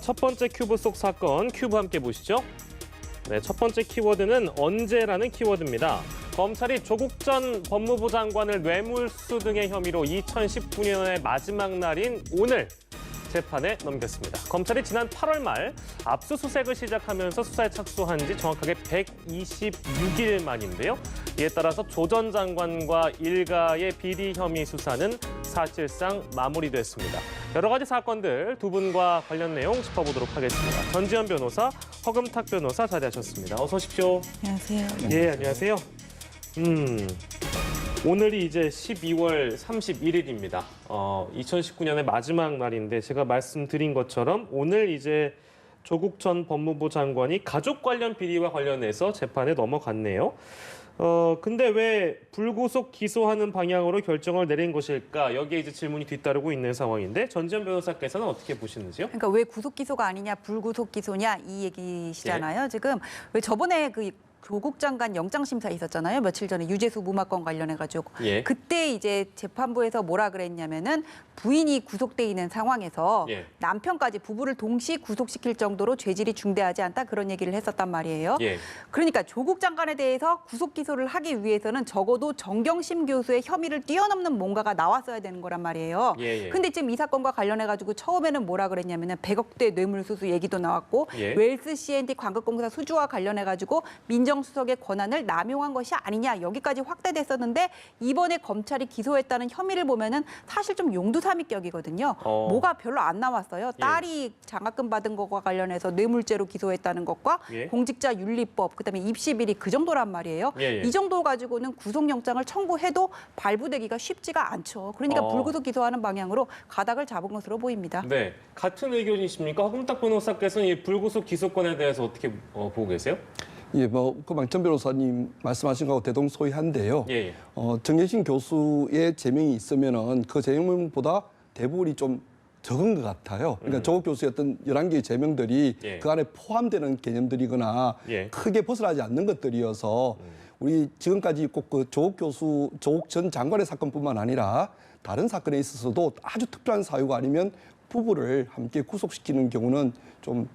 첫 번째 큐브 속 사건, 큐브 함께 보시죠. 네, 첫 번째 키워드는 언제라는 키워드입니다. 검찰이 조국 전 법무부 장관을 뇌물수수 등의 혐의로 2019년의 마지막 날인 오늘 재판에 넘겼습니다. 검찰이 지난 8월 말 압수수색을 시작하면서 수사에 착수한 지 정확하게 126일 만인데요. 이에 따라서 조 전 장관과 일가의 비리 혐의 수사는 사실상 마무리됐습니다. 여러 가지 사건들 두 분과 관련 내용 짚어보도록 하겠습니다. 전지현 변호사, 허금탁 변호사 자리하셨습니다. 어서 오십시오. 안녕하세요. 예, 안녕하세요. 오늘이 이제 12월 31일입니다. 2019년의 마지막 날인데 제가 말씀드린 것처럼 오늘 이제 조국 전 법무부 장관이 가족 관련 비리와 관련해서 재판에 넘어갔네요. 근데 왜 불구속 기소하는 방향으로 결정을 내린 것일까? 여기에 이제 질문이 뒤따르고 있는 상황인데 전지현 변호사께서는 어떻게 보시는지요? 그러니까 왜 구속 기소가 아니냐, 불구속 기소냐 이 얘기시잖아요. 지금 왜 저번에 그 조국 장관 영장 심사 있었잖아요. 며칠 전에 유재수 무마건 관련해가지고 그때 이제 재판부에서 뭐라 그랬냐면은 부인이 구속돼 있는 상황에서 남편까지 부부를 동시 구속시킬 정도로 죄질이 중대하지 않다 그런 얘기를 했었단 말이에요. 그러니까 조국 장관에 대해서 구속 기소를 하기 위해서는 적어도 정경심 교수의 혐의를 뛰어넘는 뭔가가 나왔어야 되는 거란 말이에요. 근데 지금 이 사건과 관련해가지고 처음에는 뭐라 그랬냐면은 100억대 뇌물수수 얘기도 나왔고 웰스 C&D 광급공사 수주와 관련해가지고 민정수석의 권한을 남용한 것이 아니냐 여기까지 확대됐었는데 이번에 검찰이 기소했다는 혐의를 보면은 사실 좀 용두사미격이거든요. 뭐가 별로 안 나왔어요. 딸이 장학금 받은 것과 관련해서 뇌물죄로 기소했다는 것과 공직자윤리법 그다음에 입시비리 그 정도란 말이에요. 이 정도 가지고는 구속영장을 청구해도 발부되기가 쉽지가 않죠. 그러니까 불구속 기소하는 방향으로 가닥을 잡은 것으로 보입니다. 네, 같은 의견이십니까? 허금탁 변호사께서는 이 불구속 기소권에 대해서 어떻게 보고 계세요? 예, 정 변호사님 말씀하신 거하고 대동소이한데요. 정경심 교수의 제명이 있으면은 그 제명보다 대부분이 좀 적은 것 같아요. 그러니까 조국 교수의 어떤 11개의 제명들이 그 안에 포함되는 개념들이거나 크게 벗어나지 않는 것들이어서 우리 지금까지 꼭 그 조국 전 장관의 사건뿐만 아니라 다른 사건에 있어서도 아주 특별한 사유가 아니면 부부를 함께 구속시키는 경우는 좀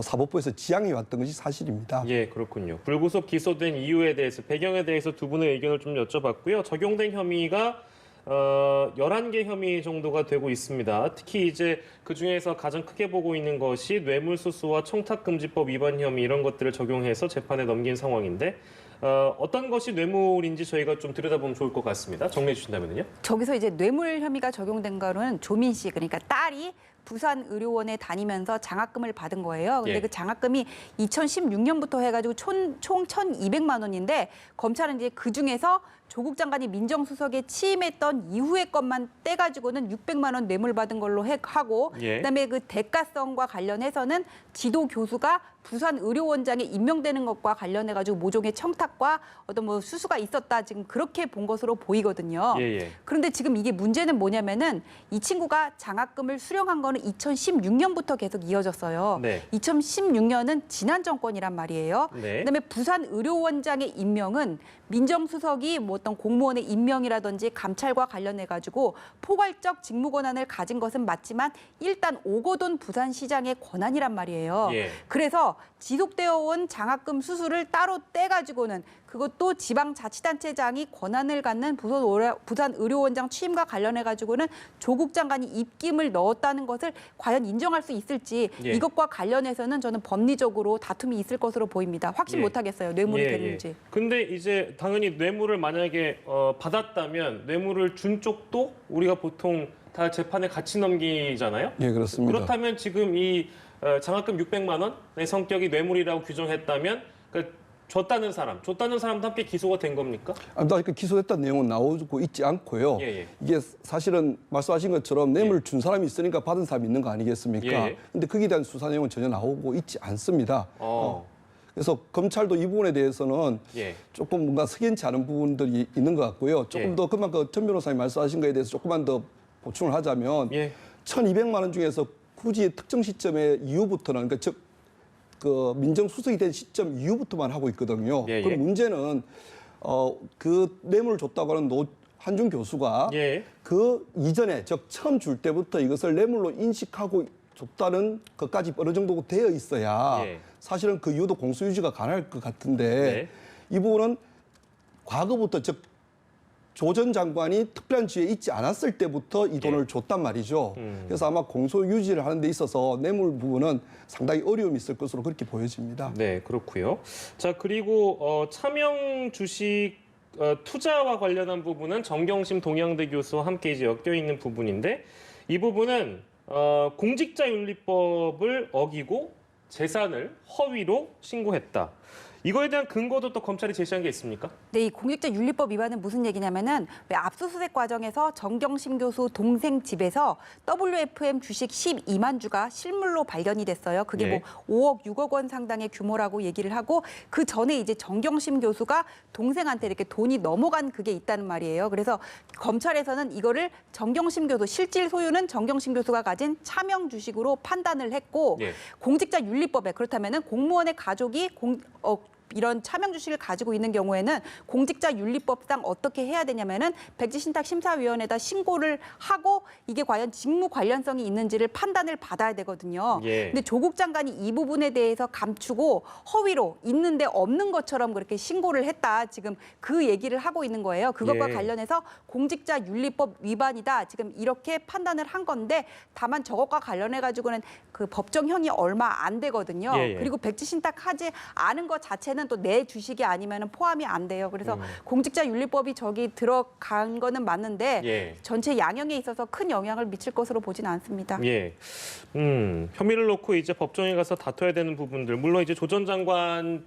사법부에서 지양해 왔던 것이 사실입니다. 예, 그렇군요. 불구속 기소된 이유에 대해서, 배경에 대해서 두 분의 의견을 좀 여쭤봤고요. 적용된 혐의가 11개 혐의 정도가 되고 있습니다. 특히 이제 그중에서 가장 크게 보고 있는 것이 뇌물수수와 청탁금지법 위반 혐의 이런 것들을 적용해서 재판에 넘긴 상황인데 어떤 것이 뇌물인지 저희가 좀 들여다보면 좋을 것 같습니다. 정리해 주신다면요. 저기서 이제 뇌물 혐의가 적용된 거는 조민 씨, 그러니까 딸이 부산의료원에 다니면서 장학금을 받은 거예요. 근데 그 장학금이 2016년부터 해가지고 총 1,200만 원인데 검찰은 이제 그 중에서 조국 장관이 민정수석에 취임했던 이후의 것만 떼가지고는 600만 원 뇌물 받은 걸로 하고 그다음에 그 대가성과 관련해서는 지도 교수가 부산의료원장에 임명되는 것과 관련해가지고 모종의 청탁과 어떤 뭐 수수가 있었다 지금 그렇게 본 것으로 보이거든요. 그런데 지금 이게 문제는 뭐냐면은 이 친구가 장학금을 수령한 거는 2016년부터 계속 이어졌어요. 2016년은 지난 정권이란 말이에요. 그다음에 부산의료원장의 임명은 민정수석이 뭐 어떤 공무원의 임명이라든지 감찰과 관련해가지고 포괄적 직무 권한을 가진 것은 맞지만 일단 오거돈 부산시장의 권한이란 말이에요. 그래서 지속되어 온 장학금 수수를 따로 떼가지고는 그것도 지방자치단체장이 권한을 갖는 부산의료원장 취임과 관련해가지고는 조국 장관이 입김을 넣었다는 것을 과연 인정할 수 있을지 이것과 관련해서는 저는 법리적으로 다툼이 있을 것으로 보입니다. 확신 못하겠어요. 뇌물이 되는지. 근데 이제 당연히 뇌물을 만약에 받았다면 뇌물을 준 쪽도 우리가 보통 다 재판에 같이 넘기잖아요. 예, 그렇습니다. 그렇다면 지금 이 장학금 600만 원의 성격이 뇌물이라고 규정했다면 줬다는 사람도 함께 기소가 된 겁니까? 그러니까 기소됐다는 내용은 나오고 있지 않고요. 이게 사실은 말씀하신 것처럼 뇌물 준 사람이 있으니까 받은 사람이 있는 거 아니겠습니까? 근데 거기에 대한 수사 내용은 전혀 나오고 있지 않습니다. 그래서 검찰도 이 부분에 대해서는 조금 뭔가 석연치 않은 부분들이 있는 것 같고요. 조금 더 그만큼 전 변호사님 말씀하신 거에 대해서 조금만 더 보충을 하자면 1,200만 원 중에서 굳이 특정 시점의 이후부터는 그러니까 그 민정수석이 된 시점 이후부터만 하고 있거든요. 그럼 문제는 그 뇌물을 줬다고 하는 한준 교수가 그 이전에 즉 처음 줄 때부터 이것을 뇌물로 인식하고 좁다는 것까지 어느 정도 되어 있어야 예. 사실은 그 이후도 공소유지가 가능할 것 같은데 이 부분은 과거부터 즉 조 전 장관이 특별한 지위에 있지 않았을 때부터 이 돈을 줬단 말이죠. 그래서 아마 공소유지를 하는 데 있어서 뇌물 부분은 상당히 어려움이 있을 것으로 그렇게 보여집니다. 네, 그렇고요. 자, 그리고 차명 주식 투자와 관련한 부분은 정경심 동양대 교수와 함께 이제 엮여 있는 부분인데 이 부분은 공직자윤리법을 어기고 재산을 허위로 신고했다. 이거에 대한 근거도 또 검찰이 제시한 게 있습니까? 네, 이 공직자윤리법 위반은 무슨 얘기냐면은 왜 압수수색 과정에서 정경심 교수 동생 집에서 WFM 주식 12만 주가 실물로 발견이 됐어요. 그게 네. 뭐 5억, 6억 원 상당의 규모라고 얘기를 하고 그 전에 이제 정경심 교수가 동생한테 이렇게 돈이 넘어간 그게 있다는 말이에요. 그래서 검찰에서는 이거를 정경심 교수 실질 소유는 정경심 교수가 가진 차명 주식으로 판단을 했고 예. 공직자윤리법에 그렇다면은 공무원의 가족이 이런 차명 주식을 가지고 있는 경우에는 공직자윤리법상 어떻게 해야 되냐면은 백지신탁심사위원회에다 신고를 하고 이게 과연 직무 관련성이 있는지를 판단을 받아야 되거든요. 예. 근데 조국 장관이 이 부분에 대해서 감추고 허위로 있는데 없는 것처럼 그렇게 신고를 했다. 지금 그 얘기를 하고 있는 거예요. 그것과 예. 관련해서 공직자윤리법 위반이다. 지금 이렇게 판단을 한 건데 다만 저것과 관련해 가지고는 그 법정형이 얼마 안 되거든요. 예. 그리고 백지신탁하지 않은 것 자체는 또 내 주식이 아니면 포함이 안 돼요. 그래서 공직자윤리법이 저기 들어간 거는 맞는데 예. 전체 양형에 있어서 큰 영향을 미칠 것으로 보지는 않습니다. 예. 혐의를 놓고 이제 법정에 가서 다퉈야 되는 부분들, 물론 이제 조 전 장관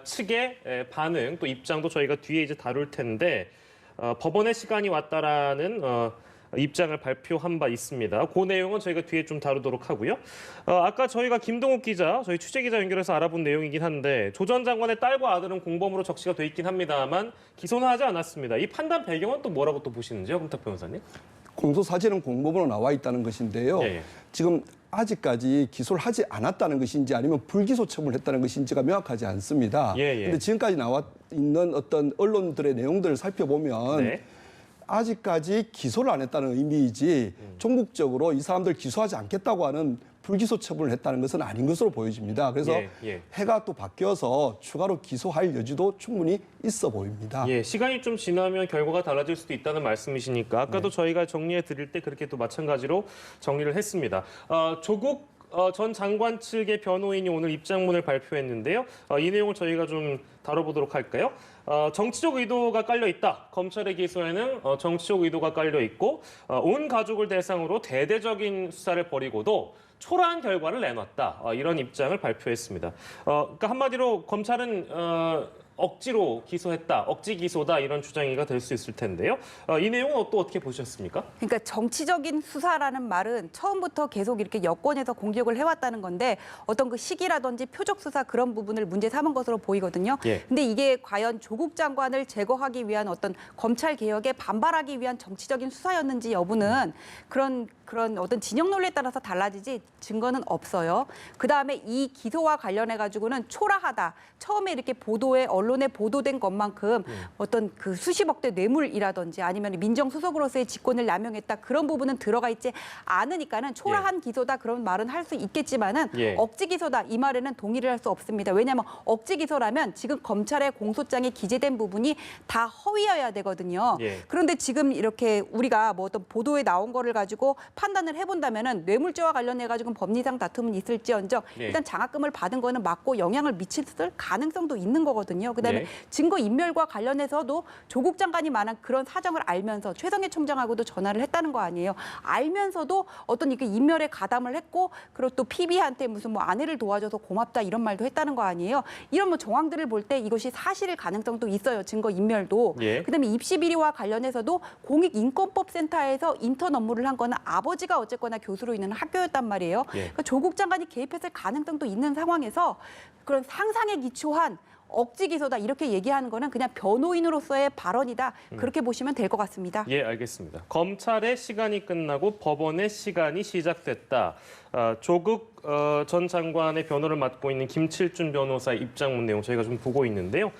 측의 반응 또 입장도 저희가 뒤에 이제 다룰 텐데 법원의 시간이 왔다라는 입장을 발표한 바 있습니다. 그 내용은 저희가 뒤에 좀 다루도록 하고요. 아까 저희가 김동욱 기자, 저희 취재 기자 연결해서 알아본 내용이긴 한데 조 전 장관의 딸과 아들은 공범으로 적시가 돼 있긴 합니다만 기소는 하지 않았습니다. 이 판단 배경은 또 뭐라고 또 보시는지요, 금탁 변호사님? 공소 사실은 공범으로 나와 있다는 것인데요. 예. 지금 아직까지 기소를 하지 않았다는 것인지 아니면 불기소 처분했다는 것인지가 명확하지 않습니다. 그런데 지금까지 나와 있는 어떤 언론들의 내용들을 살펴보면 네. 아직까지 기소를 안 했다는 의미이지 전국적으로 이 사람들 기소하지 않겠다고 하는 불기소 처분을 했다는 것은 아닌 것으로 보여집니다. 그래서 해가 또 바뀌어서 추가로 기소할 여지도 충분히 있어 보입니다. 예, 시간이 좀 지나면 결과가 달라질 수도 있다는 말씀이시니까 아까도 저희가 정리해 드릴 때 그렇게 또 마찬가지로 정리를 했습니다. 조국 전 장관 측의 변호인이 오늘 입장문을 발표했는데요. 이 내용을 저희가 좀 다뤄보도록 할까요? 정치적 의도가 깔려 있다. 검찰의 기소에는 정치적 의도가 깔려 있고 온 가족을 대상으로 대대적인 수사를 벌이고도 초라한 결과를 내놨다. 이런 입장을 발표했습니다. 그러니까 한마디로 검찰은 억지로 기소했다, 억지 기소다 이런 주장이가 될 수 있을 텐데요. 이 내용은 또 어떻게 보셨습니까? 그러니까 정치적인 수사라는 말은 처음부터 계속 이렇게 여권에서 공격을 해왔다는 건데 어떤 그 시기라든지 표적 수사 그런 부분을 문제 삼은 것으로 보이거든요. 근데 이게 과연 조국 장관을 제거하기 위한 어떤 검찰 개혁에 반발하기 위한 정치적인 수사였는지 여부는 그런 어떤 진영 논리에 따라서 달라지지 증거는 없어요. 그다음에 이 기소와 관련해 가지고는 초라하다. 처음에 이렇게 언론에 보도된 것만큼 어떤 그 수십억대 뇌물이라든지 아니면 민정수석으로서의 직권을 남용했다. 그런 부분은 들어가 있지 않으니까는 초라한 기소다. 그런 말은 할 수 있겠지만은 억지 기소다. 이 말에는 동의를 할 수 없습니다. 왜냐하면 억지 기소라면 지금 검찰의 공소장에 기재된 부분이 다 허위여야 되거든요. 그런데 지금 이렇게 우리가 뭐 어떤 보도에 나온 거를 가지고 판단을 해본다면은 뇌물죄와 관련해 가지고 법리상 다툼은 있을지언정 일단 장학금을 받은 거는 맞고 영향을 미칠 가능성도 있는 거거든요. 그다음에 증거 인멸과 관련해서도 조국 장관이 만한 그런 사정을 알면서 최성해 총장하고도 전화를 했다는 거 아니에요. 알면서도 어떤 이렇게 인멸에 가담을 했고 그리고 또 PB한테 무슨 뭐 아내를 도와줘서 고맙다 이런 말도 했다는 거 아니에요. 이런 뭐 정황들을 볼 때 이것이 사실일 가능성도 있어요. 증거 인멸도. 그다음에 입시 비리와 관련해서도 공익인권법센터에서 인턴 업무를 한 거는 아버지가 어쨌거나 교수로 있는 학교였단 말이에요. 그러니까 조국 장관이 개입했을 가능성도 있는 상황에서 그런 상상에 기초한 억지 기소다 이렇게 얘기하는 거는 그냥 변호인으로서의 발언이다. 그렇게 보시면 될 것 같습니다. 예, 알겠습니다. 검찰의 시간이 끝나고 법원의 시간이 시작됐다. 조국 전 장관의 변호를 맡고 있는 김칠준 변호사의 입장문 내용 저희가 좀 보고 있는데요.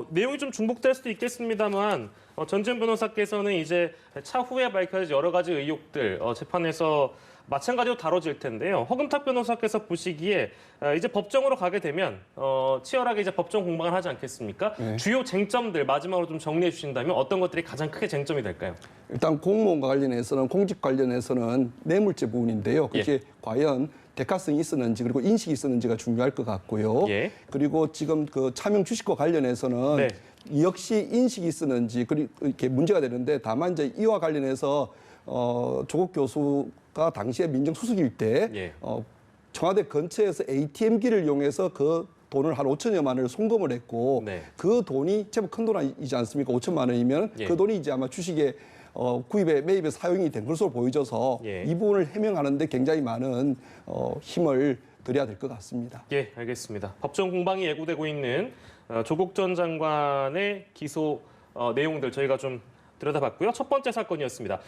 내용이 좀 중복될 수도 있겠습니다만 전지현 변호사께서는 이제 차후에 밝혀질 여러 가지 의혹들 재판에서 마찬가지로 다뤄질 텐데요. 허금탁 변호사께서 보시기에 이제 법정으로 가게 되면 치열하게 이제 법정 공방을 하지 않겠습니까? 네. 주요 쟁점들 마지막으로 좀 정리해 주신다면 어떤 것들이 가장 크게 쟁점이 될까요? 일단 공무원과 관련해서는 공직 관련해서는 뇌물죄 부분인데요. 그게 과연 대가성이 있었는지 그리고 인식이 있었는지가 중요할 것 같고요. 예. 그리고 지금 그 차명 주식과 관련해서는 네. 역시 인식이 있었는지 그리고 이렇게 문제가 되는데 다만 이제 이와 관련해서 조국 교수가 당시에 민정수석일 때 예. 청와대 근처에서 ATM기를 이용해서 그 돈을 한 5천여만 원을 송금을 했고 네. 그 돈이 제법 큰 돈이지 않습니까? 5천만 원이면 예. 그 돈이 이제 아마 주식에 구입에 매입에 사용이 된 것으로 보여져서 예. 이 부분을 해명하는데 굉장히 많은 힘을 들여야 될 것 같습니다. 예, 알겠습니다. 법정 공방이 예고되고 있는 조국 전 장관의 기소 내용들 저희가 좀 들여다봤고요. 첫 번째 사건이었습니다.